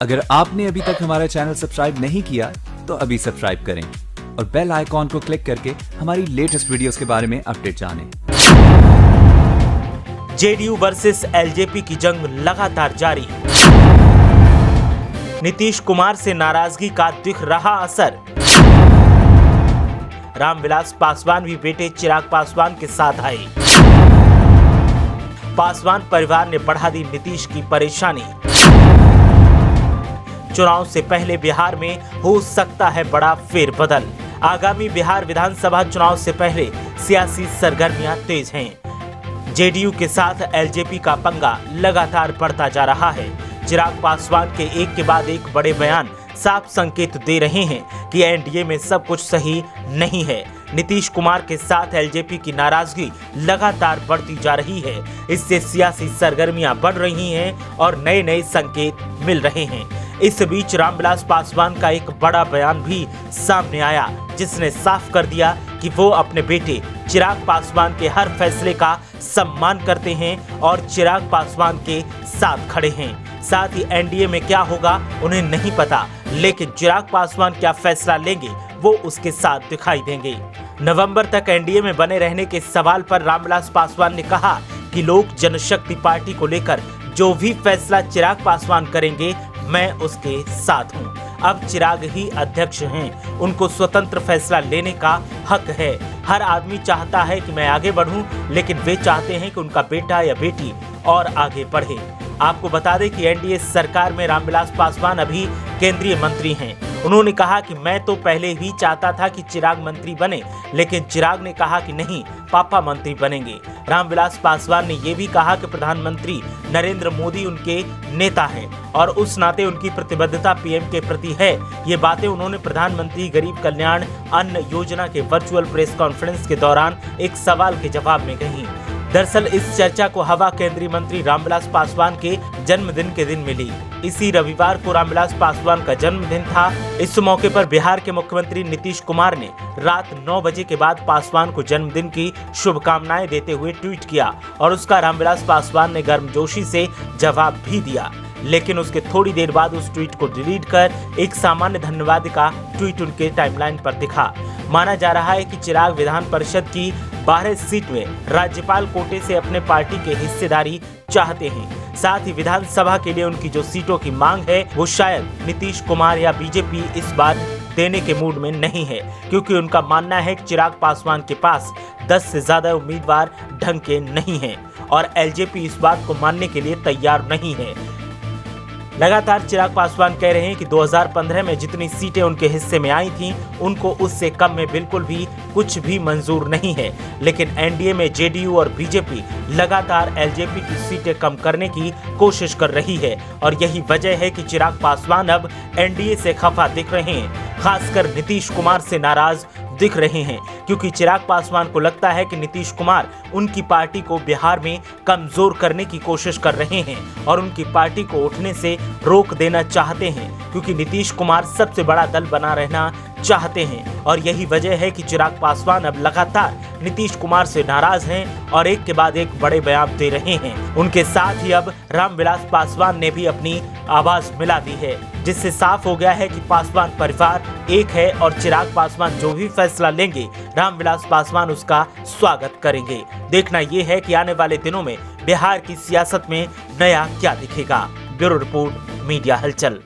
अगर आपने अभी तक हमारा चैनल सब्सक्राइब नहीं किया तो अभी सब्सक्राइब करें और बेल आइकॉन को क्लिक करके हमारी लेटेस्ट वीडियोस के बारे में अपडेट जानें। जेडीयू वर्सेस एलजेपी की जंग लगातार जारी। नीतीश कुमार से नाराजगी का दिख रहा असर। रामविलास पासवान भी बेटे चिराग पासवान के साथ आए। पासवान परिवार ने बढ़ा दी नीतीश की परेशानी। चुनाव से पहले बिहार में हो सकता है बड़ा फेरबदल। आगामी बिहार विधानसभा चुनाव से पहले सियासी सरगर्मियां तेज हैं। जेडीयू के साथ एलजेपी का पंगा लगातार बढ़ता जा रहा है। चिराग पासवान के एक के बाद एक बड़े बयान साफ संकेत दे रहे हैं कि एनडीए में सब कुछ सही नहीं है। नीतीश कुमार के साथ एलजेपी की नाराजगी लगातार बढ़ती जा रही है। इससे सियासी सरगर्मियां बढ़ रही हैं और नए नए संकेत मिल रहे हैं। इस बीच रामविलास पासवान का एक बड़ा बयान भी सामने आया, जिसने साफ कर दिया कि वो अपने बेटे चिराग पासवान के हर फैसले का सम्मान करते हैं और चिराग पासवान के साथ खड़े हैं। साथ ही एनडीए में क्या होगा उन्हें नहीं पता, लेकिन चिराग पासवान क्या फैसला लेंगे वो उसके साथ दिखाई देंगे। नवंबर तक एनडीए में बने रहने के सवाल पर रामविलास पासवान ने कहा कि लोक जनशक्ति पार्टी को लेकर जो भी फैसला चिराग पासवान करेंगे मैं उसके साथ हूं। अब चिराग ही अध्यक्ष हैं, उनको स्वतंत्र फैसला लेने का हक है। हर आदमी चाहता है कि मैं आगे बढ़ूं, लेकिन वे चाहते हैं कि उनका बेटा या बेटी और आगे बढ़े। आपको बता दें कि एनडीए सरकार में रामविलास पासवान अभी केंद्रीय मंत्री हैं। उन्होंने कहा कि मैं तो पहले ही चाहता था कि चिराग मंत्री बने, लेकिन चिराग ने कहा कि नहीं, पापा मंत्री बनेंगे। रामविलास पासवान ने यह भी कहा कि प्रधानमंत्री नरेंद्र मोदी उनके नेता हैं और उस नाते उनकी प्रतिबद्धता पीएम के प्रति है। ये बातें उन्होंने प्रधानमंत्री गरीब कल्याण अन्न योजना के वर्चुअल प्रेस कॉन्फ्रेंस के दौरान एक सवाल के जवाब में कही। दरअसल इस चर्चा को हवा केंद्रीय मंत्री रामविलास पासवान के जन्मदिन के दिन मिली। इसी रविवार को रामविलास पासवान का जन्मदिन था। इस मौके पर बिहार के मुख्यमंत्री नीतीश कुमार ने रात 9 बजे के बाद पासवान को जन्मदिन की शुभकामनाएं देते हुए ट्वीट किया और उसका रामविलास पासवान ने गर्मजोशी से जवाब भी दिया, लेकिन उसके थोड़ी देर बाद उस ट्वीट को डिलीट कर एक सामान्य धन्यवाद का ट्वीट उनके टाइमलाइन पर दिखा। माना जा रहा है कि चिराग विधान परिषद की 12 सीट में राज्यपाल कोटे से अपने पार्टी के हिस्सेदारी चाहते हैं। साथ ही विधानसभा के लिए उनकी जो सीटों की मांग है वो शायद नीतीश कुमार या बीजेपी इस बार देने के मूड में नहीं है, क्योंकि उनका मानना है कि चिराग पासवान के पास 10 से ज्यादा उम्मीदवार ढंग के नहीं हैं और एलजेपी इस बात को मानने के लिए तैयार नहीं है। लगातार चिराग पासवान कह रहे हैं कि 2015 में जितनी सीटें उनके हिस्से में आई थीं, उनको उससे कम में बिल्कुल भी कुछ भी मंजूर नहीं है। लेकिन एनडीए में जेडीयू और बीजेपी लगातार एलजेपी की सीटें कम करने की कोशिश कर रही है और यही वजह है कि चिराग पासवान अब एनडीए से खफा दिख रहे हैं, खासकर नीतीश कुमार से नाराज दिख रहे हैं, क्योंकि चिराग पासवान को लगता है कि नीतीश कुमार उनकी पार्टी को बिहार में कमजोर करने की कोशिश कर रहे हैं और उनकी पार्टी को उठने से रोक देना चाहते हैं, क्योंकि नीतीश कुमार सबसे बड़ा दल बना रहना चाहते हैं। और यही वजह है कि चिराग पासवान अब लगातार नीतीश कुमार से नाराज हैं और एक के बाद एक बड़े बयान दे रहे हैं। उनके साथ ही अब रामविलास पासवान ने भी अपनी आवाज मिला दी है, जिससे साफ हो गया है कि पासवान परिवार एक है और चिराग पासवान जो भी फैसला लेंगे रामविलास पासवान उसका स्वागत करेंगे। देखना यह है कि आने वाले दिनों में बिहार की सियासत में नया क्या दिखेगा। ब्यूरो रिपोर्ट, मीडिया हलचल।